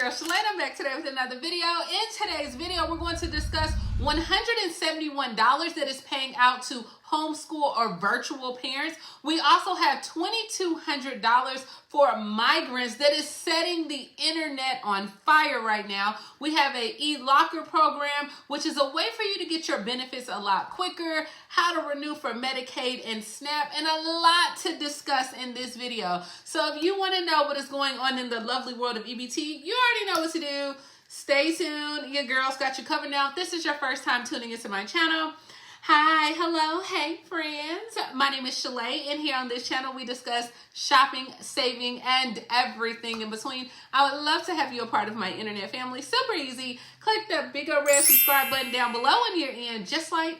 girl Shalae. I'm back today with another video. In today's video, we're going to discuss $171 that is paying out to homeschool or virtual parents. We also have $2,200 for migrants that is setting the internet on fire right now. We have a e-locker program, which is a way for you to get your benefits a lot quicker, how to renew for Medicaid and SNAP, and a lot to discuss in this video. So if you want to know what is going on in the lovely world of EBT, you already know what to do. Stay tuned. Your girl's got you covered now. If this is your first time tuning into my channel, hi, hello, hey friends. My name is Shalae, and here on this channel we discuss shopping, saving, and everything in between. I would love to have you a part of my internet family. Super easy. Click that big old red subscribe button down below and you're in, just like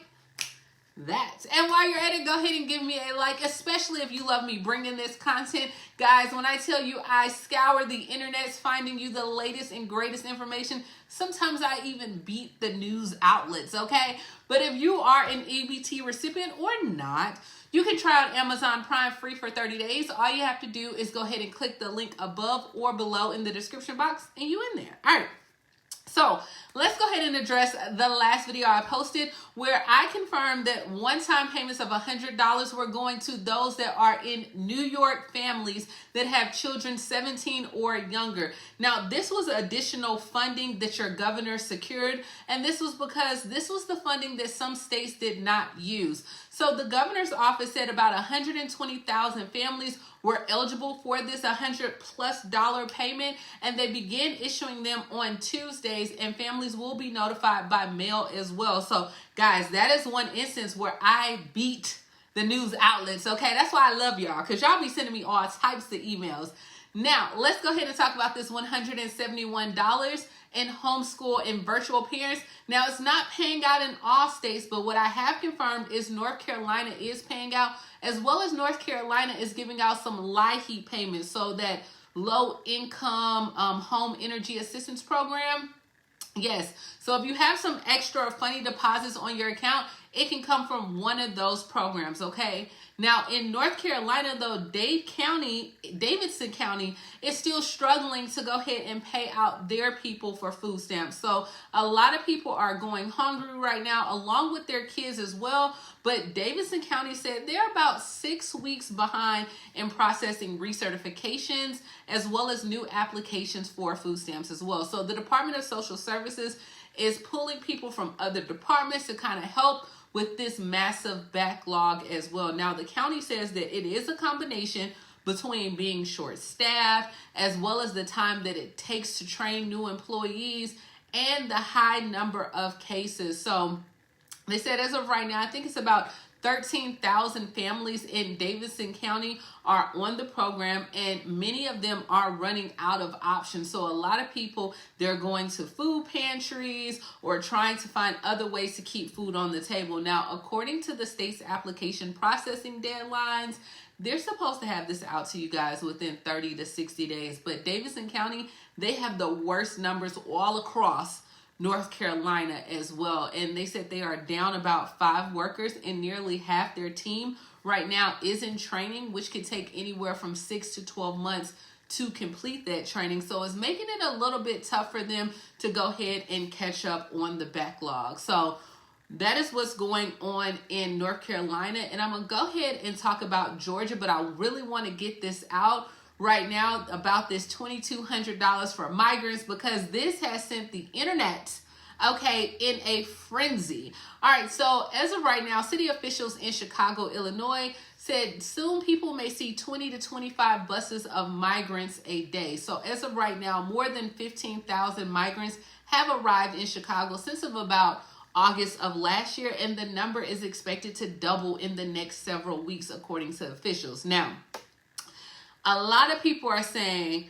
that. And while you're at it, go ahead and give me a like, especially if you love me bringing this content. Guys, when I tell you I scour the internet finding you the latest and greatest information, sometimes I even beat the news outlets, okay? But if you are an EBT recipient or not, you can try out Amazon Prime free for 30 days. All you have to do is go ahead and click the link above or below in the description box and you in there. All right. So let's go ahead and address the last video I posted where I confirmed that one-time payments of $100 were going to those that are in New York families that have children 17 or younger. Now, this was additional funding that your governor secured, and this was because this was the funding that some states did not use. So the governor's office said about 120,000 families were eligible for this $100+ payment, and they began issuing them on Tuesdays, and families will be notified by mail as well. So guys, that is one instance where I beat the news outlets, okay? That's why I love y'all, because y'all be sending me all types of emails. Now, let's go ahead and talk about this $171 in homeschool and virtual parents. Now, it's not paying out in all states, but what I have confirmed is North Carolina is paying out, as well as North Carolina is giving out some LIHEAP payments, so that low income home energy assistance program. Yes, so if you have some extra funny deposits on your account, it can come from one of those programs, okay? Now, in North Carolina, though, Davidson County is still struggling to go ahead and pay out their people for food stamps. So a lot of people are going hungry right now, along with their kids as well. But Davidson County said they're about 6 weeks behind in processing recertifications, as well as new applications for food stamps as well. So the Department of Social Services is pulling people from other departments to kind of help with this massive backlog as well. Now, the county says that it is a combination between being short-staffed, as well as the time that it takes to train new employees and the high number of cases. So they said as of right now, I think it's about 13,000 families in Davidson County are on the program, and many of them are running out of options. So a lot of people, they're going to food pantries or trying to find other ways to keep food on the table. Now, according to the state's application processing deadlines, they're supposed to have this out to you guys within 30 to 60 days. But Davidson County, they have the worst numbers all across North Carolina as well. And they said they are down about 5 workers, and nearly half their team right now is in training, which could take anywhere from 6 to 12 months to complete that training. So it's making it a little bit tough for them to go ahead and catch up on the backlog. So that is what's going on in North Carolina. And I'm going to go ahead and talk about Georgia, but I really want to get this out right now about this $2,200 for migrants, because this has sent the internet, okay, in a frenzy. All right, so as of right now, city officials in Chicago, Illinois said soon people may see 20 to 25 buses of migrants a day. So as of right now, more than 15,000 migrants have arrived in Chicago since of about August of last year, and the number is expected to double in the next several weeks, according to officials. Now, a lot of people are saying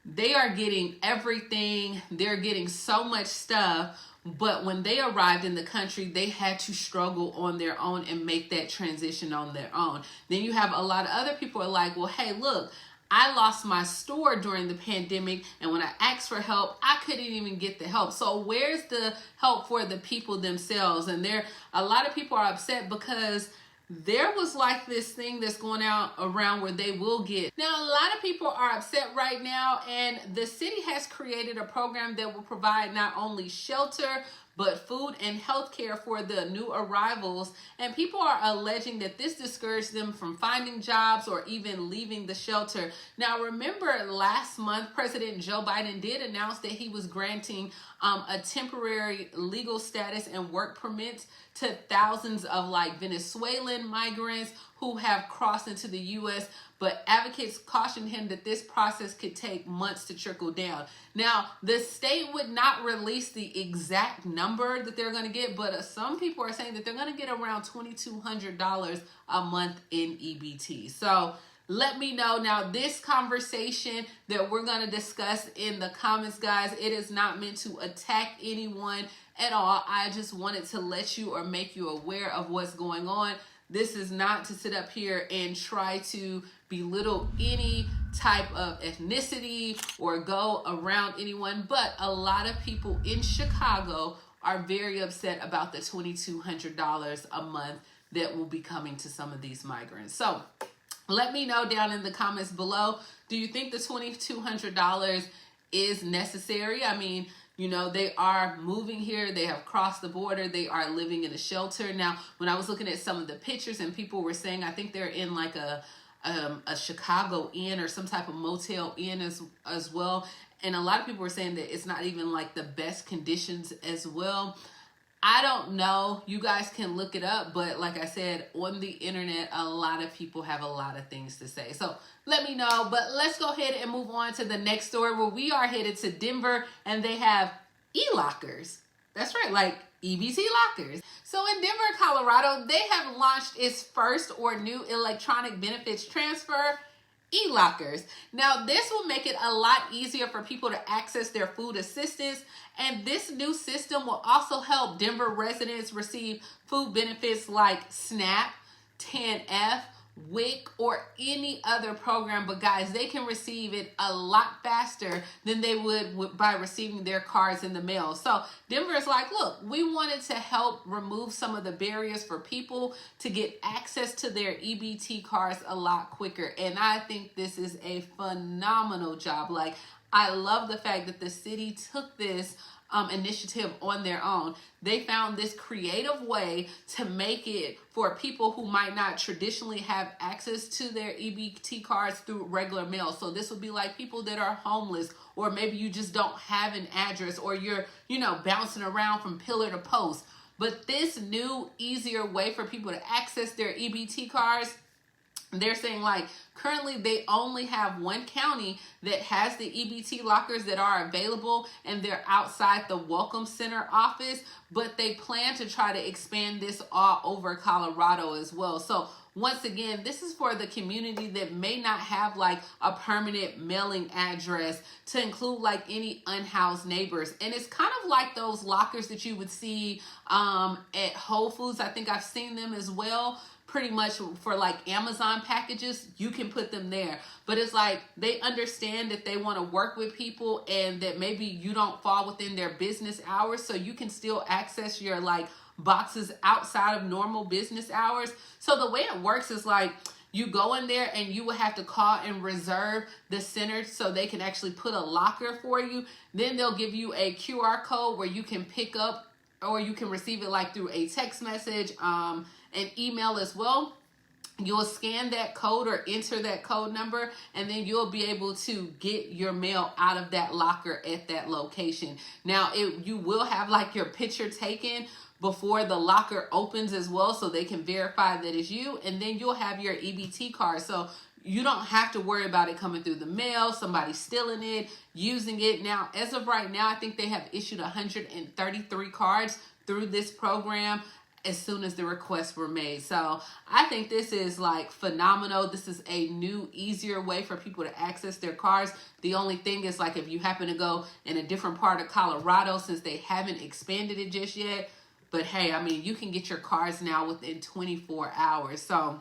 they are getting everything. They're getting so much stuff. But when they arrived in the country, they had to struggle on their own and make that transition on their own. Then you have a lot of other people are like, well, hey, look, I lost my store during the pandemic, and when I asked for help, I couldn't even get the help. So where's the help for the people themselves? And a lot of people are upset because there was like this thing that's going out around where they will get. Now, a lot of people are upset right now, and the city has created a program that will provide not only shelter, but food and health care for the new arrivals. And people are alleging that this discouraged them from finding jobs or even leaving the shelter. Now, remember last month, President Joe Biden did announce that he was granting a temporary legal status and work permits to thousands of like Venezuelan migrants who have crossed into the U.S., but advocates cautioned him that this process could take months to trickle down. Now, the state would not release the exact number that they're going to get, but some people are saying that they're going to get around $2,200 a month in EBT. So let me know. Now, this conversation that we're going to discuss in the comments, guys, it is not meant to attack anyone at all. I just wanted to let you or make you aware of what's going on. This is not to sit up here and try to belittle any type of ethnicity or go around anyone, but a lot of people in Chicago are very upset about the $2,200 a month that will be coming to some of these migrants. So let me know down in the comments below, do you think the $2,200 is necessary? I mean, you know, they are moving here. They have crossed the border. They are living in a shelter. Now, when I was looking at some of the pictures and people were saying, I think they're in like a Chicago Inn or some type of motel inn as well. And a lot of people were saying that it's not even like the best conditions as well. I don't know. You guys can look it up. But like I said, on the internet, a lot of people have a lot of things to say. So let me know. But let's go ahead and move on to the next story where we are headed to Denver and they have e-lockers. That's right, like EBT lockers. So in Denver, Colorado, they have launched its first or new electronic benefits transfer e-lockers. Now, this will make it a lot easier for people to access their food assistance, and this new system will also help Denver residents receive food benefits like SNAP, 10F, WIC, or any other program. But guys, they can receive it a lot faster than they would by receiving their cards in the mail. So Denver is like, look, we wanted to help remove some of the barriers for people to get access to their EBT cards a lot quicker. And I think this is a phenomenal job. Like, I love the fact that the city took this initiative on their own. They found this creative way to make it for people who might not traditionally have access to their EBT cards through regular mail. So this would be like people that are homeless, or maybe you just don't have an address, or you're, you know, bouncing around from pillar to post. But this new, easier way for people to access their EBT cards, they're saying like currently they only have one county that has the EBT lockers that are available, and they're outside the Welcome Center office, but they plan to try to expand this all over Colorado as well. So once again, this is for the community that may not have like a permanent mailing address, to include like any unhoused neighbors. And it's kind of like those lockers that you would see at Whole Foods. I think I've seen them as well. Pretty much for like Amazon packages, you can put them there. But it's like they understand that they want to work with people and that maybe you don't fall within their business hours, so you can still access your like boxes outside of normal business hours. So the way it works is like you go in there and you will have to call and reserve the center so they can actually put a locker for you. Then they'll give you a QR code where you can pick up, or you can receive it like through a text message, an email as well. You'll scan that code or enter that code number, and then you'll be able to get your mail out of that locker at that location. Now, you will have like your picture taken before the locker opens as well, so they can verify that it's you, and then you'll have your EBT card. So you don't have to worry about it coming through the mail, somebody stealing it, using it. Now, as of right now, I think they have issued 133 cards through this program as soon as the requests were made. So I think this is like phenomenal. This is a new, easier way for people to access their cards. The only thing is like if you happen to go in a different part of Colorado, since they haven't expanded it just yet. But hey, I mean, you can get your cards now within 24 hours. So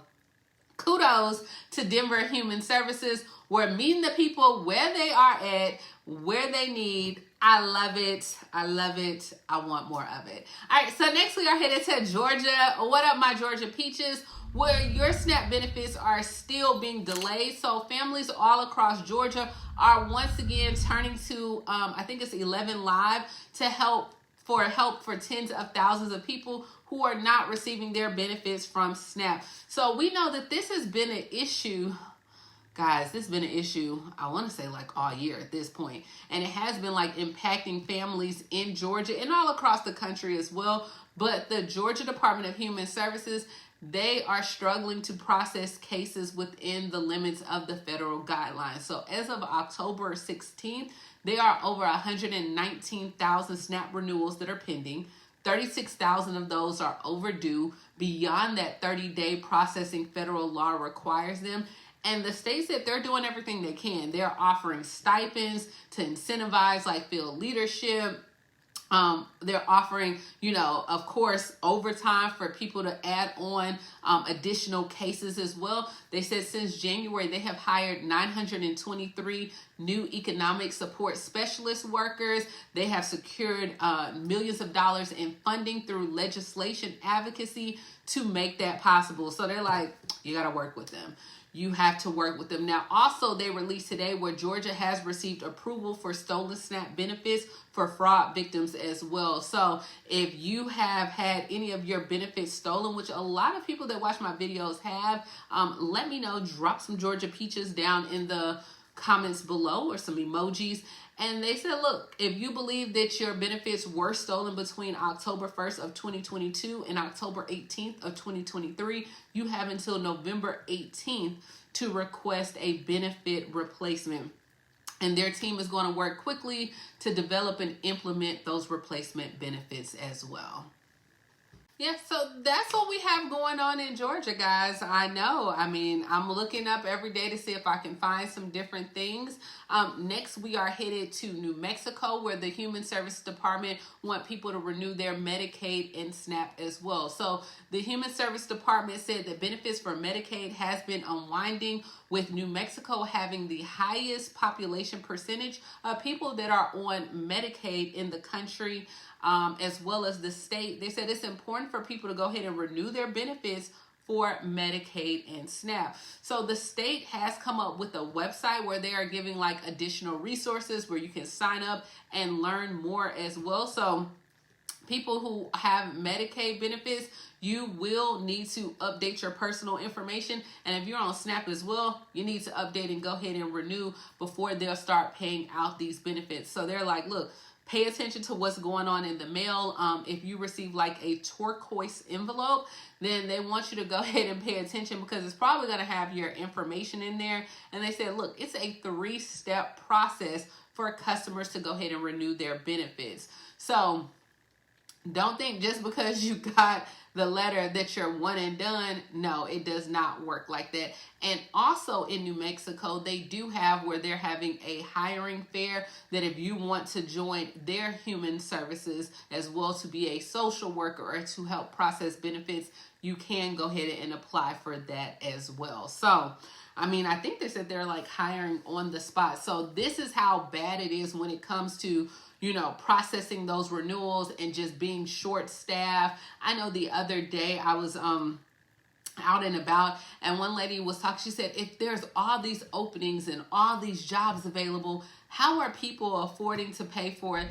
kudos to Denver Human Services. We're meeting the people where they are at, where they need. I love it. I love it. I want more of it. All right, so next we are headed to Georgia. What up, my Georgia peaches? Where your SNAP benefits are still being delayed. So families all across Georgia are once again turning to, I think it's 11 Live, to help for tens of thousands of people who are not receiving their benefits from SNAP. So we know that this has been an issue. Guys, this has been an issue, I want to say like all year at this point. And it has been like impacting families in Georgia and all across the country as well. But the Georgia Department of Human Services, they are struggling to process cases within the limits of the federal guidelines. So as of October 16th, there are over 119,000 SNAP renewals that are pending. 36,000 of those are overdue beyond that 30-day processing federal law requires them. And the state said they're doing everything they can. They're offering stipends to incentivize like field leadership. They're offering, of course, overtime for people to add on additional cases as well. They said since January, they have hired 923 new economic support specialist workers. They have secured millions of dollars in funding through legislation advocacy to make that possible. So they're like, you got to work with them. You have to work with them. Now, also, they released today where Georgia has received approval for stolen SNAP benefits for fraud victims as well. So if you have had any of your benefits stolen, which a lot of people that watch my videos have, let me know. Drop some Georgia peaches down in the comments below or some emojis. And they said, look, if you believe that your benefits were stolen between October 1st of 2022 and October 18th of 2023, you have until November 18th to request a benefit replacement. And their team is going to work quickly to develop and implement those replacement benefits as well. Yeah, so that's what we have going on in Georgia, guys. I know. I mean, I'm looking up every day to see if I can find some different things. Next, we are headed to New Mexico, where the Human Services Department want people to renew their Medicaid and SNAP as well. So the Human Service Department said that benefits for Medicaid has been unwinding, with New Mexico having the highest population percentage of people that are on Medicaid in the country. As well as the state. They said it's important for people to go ahead and renew their benefits for Medicaid and SNAP. So the state has come up with a website where they are giving like additional resources where you can sign up and learn more as well. So people who have Medicaid benefits, you will need to update your personal information. And if you're on SNAP as well, you need to update and go ahead and renew before they'll start paying out these benefits. So they're like, look, pay attention to what's going on in the mail. If you receive like a turquoise envelope, then they want you to go ahead and pay attention because it's probably going to have your information in there. And they said, look, it's a 3-step process for customers to go ahead and renew their benefits. So don't think just because you got the letter that you're one and done. No, it does not work like that. And also in New Mexico, they do have where they're having a hiring fair that if you want to join their human services as well to be a social worker or to help process benefits, you can go ahead and apply for that as well. So, I mean, I think they said they're like hiring on the spot. So this is how bad it is when it comes to processing those renewals and just being short staffed. I know the other day I was out and about and one lady was talking. She said, if there's all these openings and all these jobs available, how are people affording to pay for,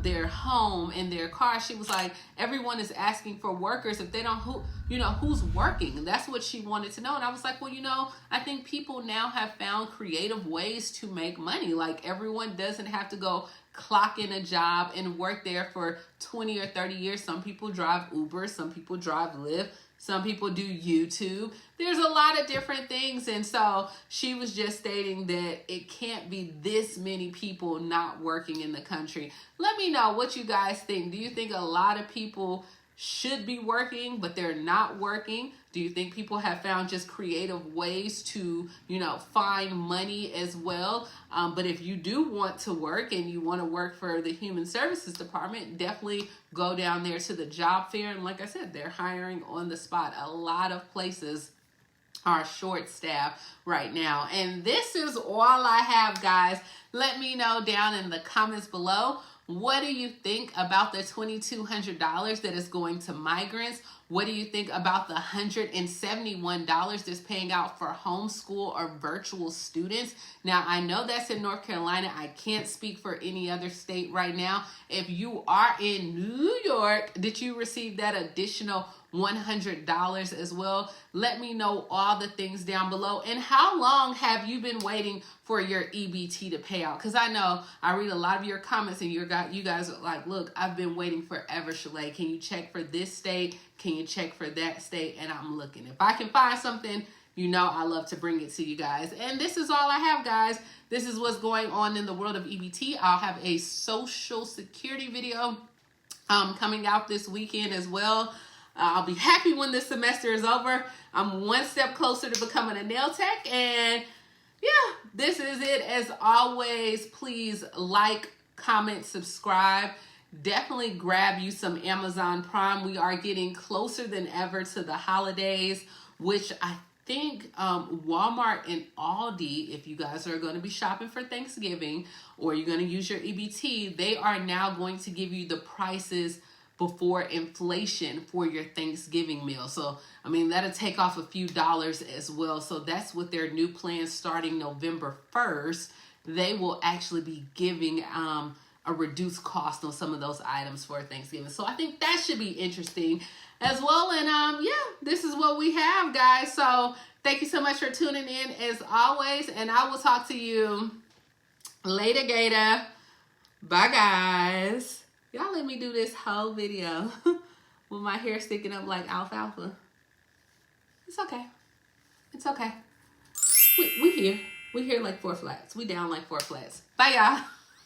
their home and their car? She was like, everyone is asking for workers. If they don't, who's working? That's what she wanted to know. And I was like, well, I think people now have found creative ways to make money. Like everyone doesn't have to go clock in a job and work there for 20 or 30 years. Some people drive Uber, some people drive Lyft, some people do YouTube. There's a lot of different things. And so she was just stating that it can't be this many people not working in the country. Let me know what you guys think. Do you think a lot of people should be working, but they're not working? Do you think people have found just creative ways to, find money as well? But if you do want to work and you want to work for the Human Services Department, definitely go down there to the job fair. And like I said, they're hiring on the spot. A lot of places are short staffed right now. And this is all I have, guys. Let me know down in the comments below. What do you think about the $2,200 that is going to migrants? What do you think about the $171 that's paying out for homeschool or virtual students? Now, I know that's in North Carolina. I can't speak for any other state right now. If you are in New York, did you receive that additional $100 as well? Let me know all the things down below. And how long have you been waiting for your EBT to pay out? Because I know I read a lot of your comments and you guys are like, look, I've been waiting forever, Shalae. Can you check for this state? Can you check for that state? And I'm looking. If I can find something, you know I love to bring it to you guys. And this is all I have, guys. This is what's going on in the world of EBT. I'll have a Social Security video coming out this weekend as well. I'll be happy when this semester is over. I'm one step closer to becoming a nail tech. And yeah, this is it. As always, please like, comment, subscribe. Definitely grab you some Amazon Prime. We are getting closer than ever to the holidays, which I think Walmart and Aldi, if you guys are going to be shopping for Thanksgiving or you're going to use your EBT, they are now going to give you the prices before inflation for your Thanksgiving meal. So, I mean, that'll take off a few dollars as well. So that's what their new plan starting November 1st. They will actually be giving a reduced cost on some of those items for Thanksgiving. So I think that should be interesting as well. And yeah, this is what we have, guys. So thank you so much for tuning in as always. And I will talk to you later, Gator. Bye, guys. Y'all let me do this whole video with my hair sticking up like alfalfa. It's okay. It's okay. We here. We here like 4 flats. We down like 4 flats. Bye, y'all.